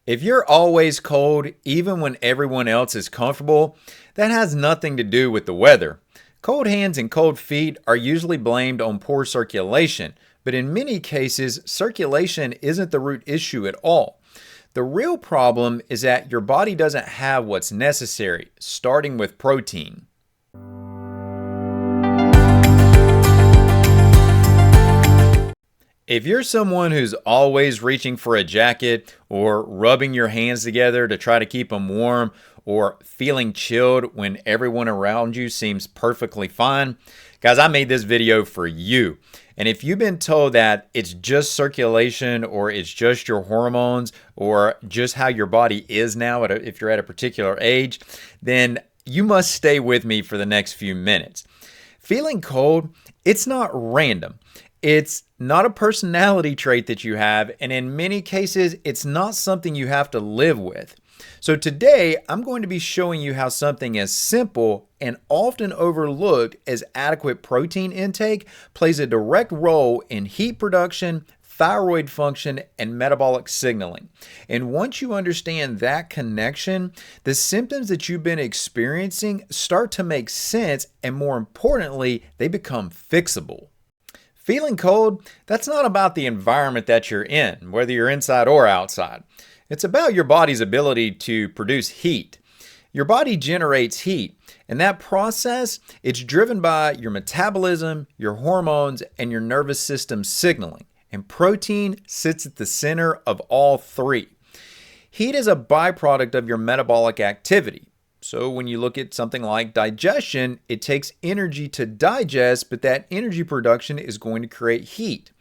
If you're always cold, even when everyone else is comfortable, that has nothing to do with the weather. Cold hands and cold feet are usually blamed on poor circulation, but in many cases, circulation isn't the root issue at all. The real problem is that your body doesn't have what's necessary, starting with protein. If you're someone who's always reaching for a jacket or rubbing your hands together to try to keep them warm or feeling chilled when everyone around you seems perfectly fine, guys, I made this video for you. And if you've been told that it's just circulation or it's just your hormones or just how your body is now if you're at a particular age, then you must stay with me for the next few minutes. Feeling cold, it's not random. It's not a personality trait that you have, and in many cases, it's not something you have to live with. So today, I'm going to be showing you how something as simple and often overlooked as adequate protein intake plays a direct role in heat production, thyroid function, and metabolic signaling. And once you understand that connection, the symptoms that you've been experiencing start to make sense, and more importantly, they become fixable. Feeling cold, that's not about the environment that you're in, whether you're inside or outside. It's about your body's ability to produce heat. Your body generates heat, and that process, it's driven by your metabolism, your hormones, and your nervous system signaling. And protein sits at the center of all three. Heat is a byproduct of your metabolic activity. So when you look at something like digestion, it takes energy to digest, but that energy production is going to create heat.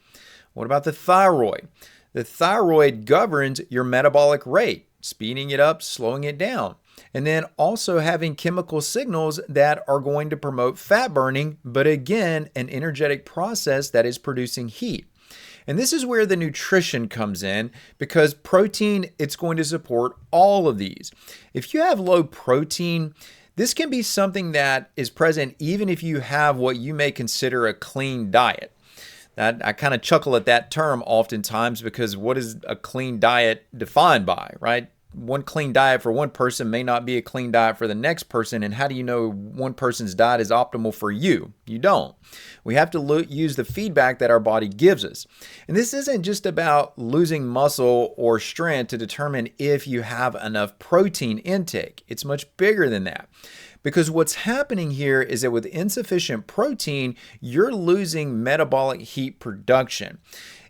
What about the thyroid? The thyroid governs your metabolic rate, speeding it up, slowing it down, and then also having chemical signals that are going to promote fat burning, but again, an energetic process that is producing heat. And this is where the nutrition comes in, because protein, it's going to support all of these. If you have low protein, this can be something that is present even if you have what you may consider a clean diet. I kind of chuckle at that term oftentimes, because what is a clean diet defined by, right? One clean diet for one person may not be a clean diet for the next person. And how do you know one person's diet is optimal for you? You don't. We have to use the feedback that our body gives us. And this isn't just about losing muscle or strength to determine if you have enough protein intake. It's much bigger than that. Because what's happening here is that with insufficient protein, you're losing metabolic heat production.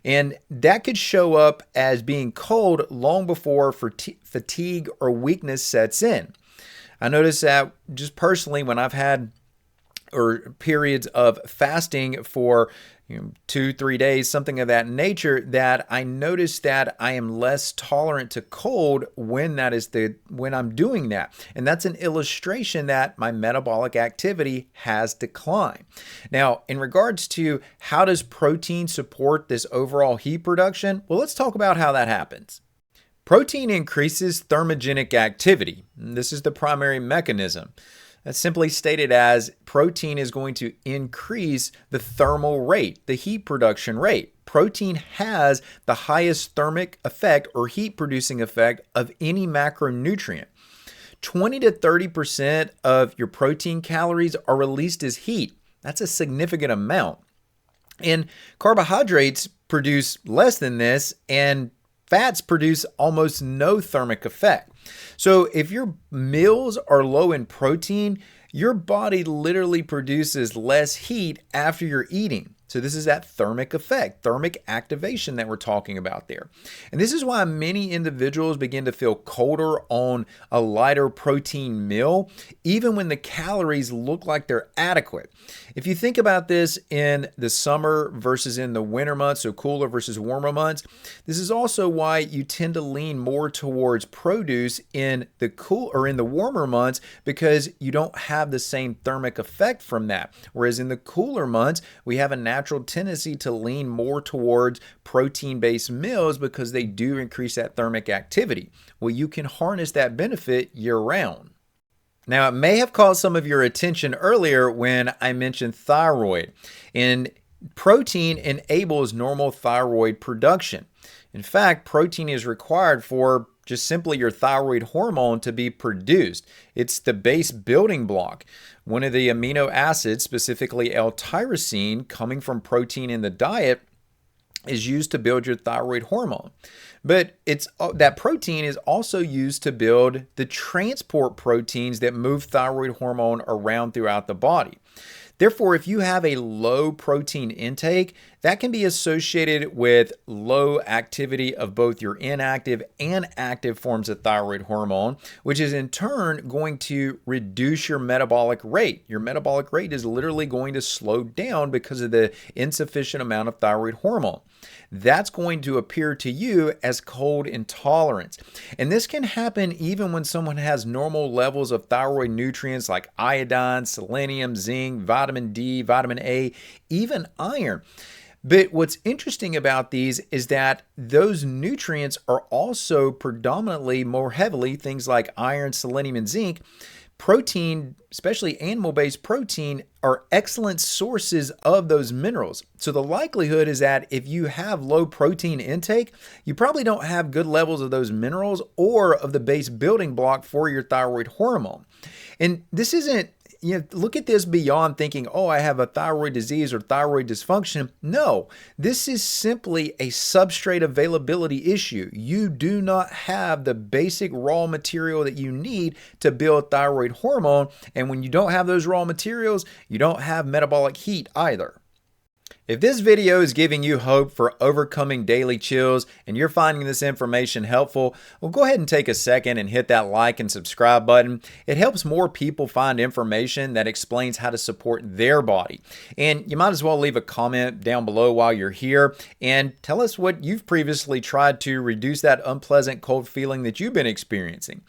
And that could show up as being cold long before fatigue or weakness sets in. I notice that just personally when I've had periods of fasting for 2-3 days, something of that nature, that I notice that I am less tolerant to cold when I'm doing that. And that's an illustration that my metabolic activity has declined. Now, in regards to how does protein support this overall heat production? Well, let's talk about how that happens. Protein increases thermogenic activity. This is the primary mechanism. That's simply stated as protein is going to increase the thermal rate, the heat production rate. Protein has the highest thermic effect or heat producing effect of any macronutrient. 20 to 30% of your protein calories are released as heat. That's a significant amount. And carbohydrates produce less than this, and fats produce almost no thermic effect. So if your meals are low in protein, your body literally produces less heat after you're eating. So this is that thermic effect, thermic activation that we're talking about there. And this is why many individuals begin to feel colder on a lighter protein meal, even when the calories look like they're adequate. If you think about this in the summer versus in the winter months, so cooler versus warmer months, this is also why you tend to lean more towards produce in the warmer months, because you don't have the same thermic effect from that. Whereas in the cooler months, we have a natural tendency to lean more towards protein-based meals because they do increase that thermic activity. Well, you can harness that benefit year-round. Now, it may have caught some of your attention earlier when I mentioned thyroid, and protein enables normal thyroid production. In fact, protein is required for just simply your thyroid hormone to be produced. It's the base building block. One of the amino acids, specifically L-tyrosine, coming from protein in the diet, is used to build your thyroid hormone. But that protein is also used to build the transport proteins that move thyroid hormone around throughout the body. Therefore, if you have a low protein intake, that can be associated with low activity of both your inactive and active forms of thyroid hormone, which is in turn going to reduce your metabolic rate. Your metabolic rate is literally going to slow down because of the insufficient amount of thyroid hormone. That's going to appear to you as cold intolerance. And this can happen even when someone has normal levels of thyroid nutrients like iodine, selenium, zinc, vitamin D, vitamin A, even iron. But what's interesting about these is that those nutrients are also predominantly more heavily things like iron, selenium, and zinc. Protein, especially animal-based protein, are excellent sources of those minerals. So the likelihood is that if you have low protein intake, you probably don't have good levels of those minerals or of the base building block for your thyroid hormone. And this isn't, look at this beyond thinking, oh, I have a thyroid disease or thyroid dysfunction. No, this is simply a substrate availability issue. You do not have the basic raw material that you need to build thyroid hormone. And when you don't have those raw materials, you don't have metabolic heat either. If this video is giving you hope for overcoming daily chills and you're finding this information helpful, well, go ahead and take a second and hit that like and subscribe button. It helps more people find information that explains how to support their body. And you might as well leave a comment down below while you're here and tell us what you've previously tried to reduce that unpleasant cold feeling that you've been experiencing.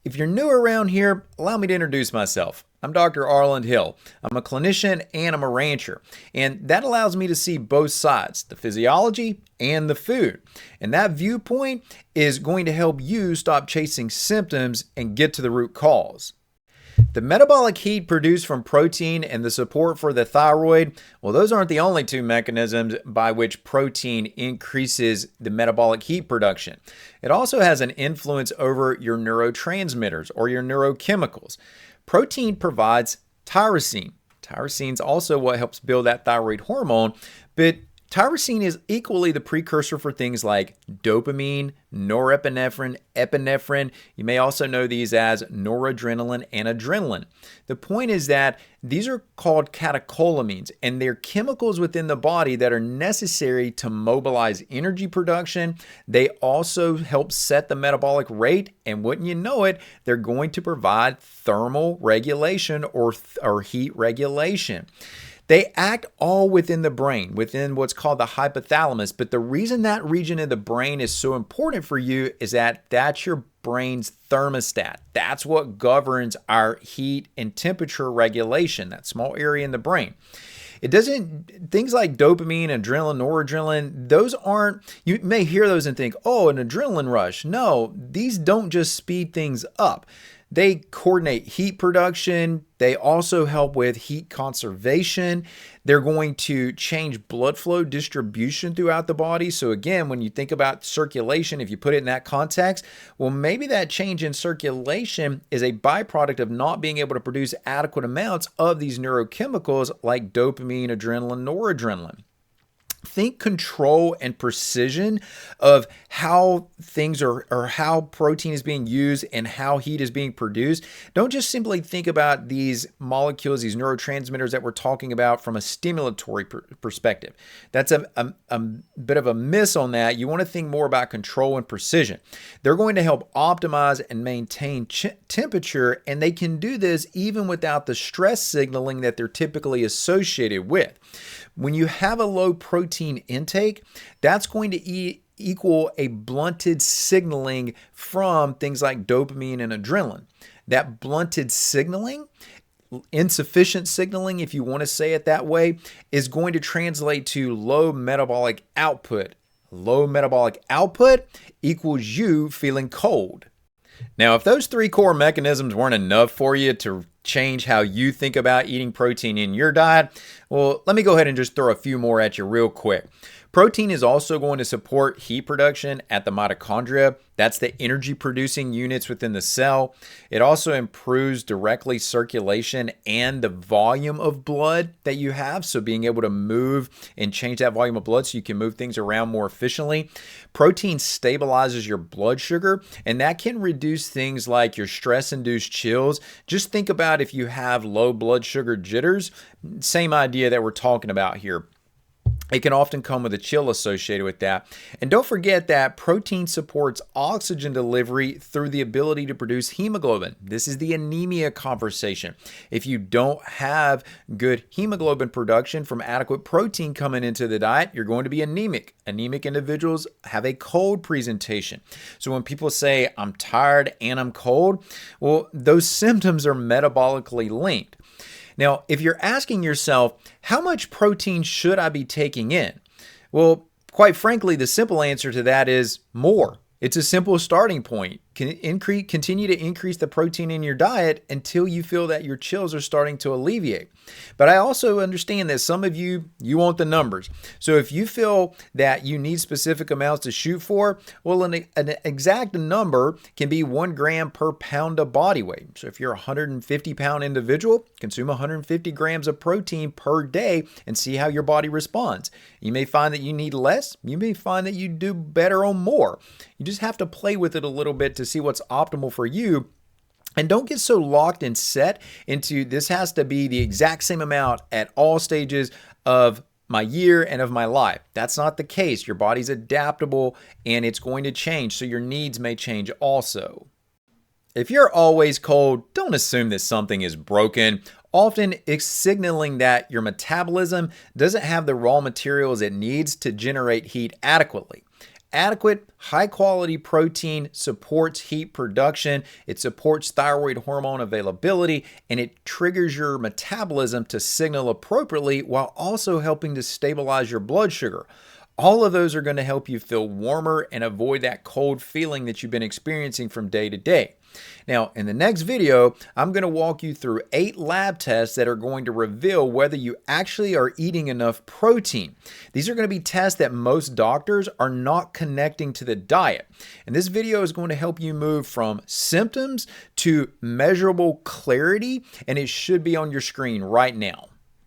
If you're new around here, allow me to introduce myself. I'm Dr. Arland Hill. I'm a clinician and I'm a rancher. And that allows me to see both sides, the physiology and the food. And that viewpoint is going to help you stop chasing symptoms and get to the root cause. The metabolic heat produced from protein and the support for the thyroid, well, those aren't the only two mechanisms by which protein increases the metabolic heat production. It also has an influence over your neurotransmitters or your neurochemicals. Protein provides tyrosine. Tyrosine is also what helps build that thyroid hormone, but tyrosine is equally the precursor for things like dopamine, norepinephrine, epinephrine. You may also know these as noradrenaline and adrenaline. The point is that these are called catecholamines, and they're chemicals within the body that are necessary to mobilize energy production. They also help set the metabolic rate, and wouldn't you know it, they're going to provide thermal regulation or heat regulation. They act all within the brain, within what's called the hypothalamus. But the reason that region of the brain is so important for you is that that's your brain's thermostat. That's what governs our heat and temperature regulation, that small area in the brain. It doesn't, things like dopamine, adrenaline, noradrenaline, those aren't, you may hear those and think, oh, an adrenaline rush. No, these don't just speed things up. They coordinate heat production. They also help with heat conservation. They're going to change blood flow distribution throughout the body. So again, when you think about circulation, if you put it in that context, well, maybe that change in circulation is a byproduct of not being able to produce adequate amounts of these neurochemicals like dopamine, adrenaline, noradrenaline. Think control and precision of how things are, or how protein is being used and how heat is being produced. Don't just simply think about these molecules, these neurotransmitters that we're talking about from a stimulatory perspective. That's a bit of a miss on that. You want to think more about control and precision. They're going to help optimize and maintain temperature, and they can do this even without the stress signaling that they're typically associated with. When you have a low protein intake, that's going to equal a blunted signaling from things like dopamine and adrenaline. That blunted signaling, insufficient signaling, if you want to say it that way, is going to translate to low metabolic output. Low metabolic output equals you feeling cold. Now, if those three core mechanisms weren't enough for you to change how you think about eating protein in your diet, well, let me go ahead and just throw a few more at you real quick. Protein is also going to support heat production at the mitochondria. That's the energy producing units within the cell. It also improves directly circulation and the volume of blood that you have. So being able to move and change that volume of blood so you can move things around more efficiently. Protein stabilizes your blood sugar, and that can reduce things like your stress-induced chills. Just think about if you have low blood sugar jitters, same idea that we're talking about here. It can often come with a chill associated with that. And don't forget that protein supports oxygen delivery through the ability to produce hemoglobin. This is the anemia conversation. If you don't have good hemoglobin production from adequate protein coming into the diet, you're going to be anemic. Anemic individuals have a cold presentation. So when people say, I'm tired and I'm cold, well, those symptoms are metabolically linked. Now, if you're asking yourself, how much protein should I be taking in? Well, quite frankly, the simple answer to that is more. It's a simple starting point. Continue to increase the protein in your diet until you feel that your chills are starting to alleviate. But I also understand that some of you want the numbers. So if you feel that you need specific amounts to shoot for, well, an exact number can be 1 gram per pound of body weight. So if you're a 150-pound individual, consume 150 grams of protein per day and see how your body responds. You may find that you need less. You may find that you do better on more. You just have to play with it a little bit to see what's optimal for you. And don't get so locked and set into this has to be the exact same amount at all stages of my year and of my life. That's not the case. Your body's adaptable and it's going to change, so your needs may change also. If you're always cold, don't assume that something is broken. Often it's signaling that your metabolism doesn't have the raw materials it needs to generate heat adequately. Adequate, high-quality protein supports heat production, it supports thyroid hormone availability, and it triggers your metabolism to signal appropriately while also helping to stabilize your blood sugar. All of those are going to help you feel warmer and avoid that cold feeling that you've been experiencing from day to day. Now, in the next video, I'm going to walk you through 8 lab tests that are going to reveal whether you actually are eating enough protein. These are going to be tests that most doctors are not connecting to the diet. And this video is going to help you move from symptoms to measurable clarity, and it should be on your screen right now.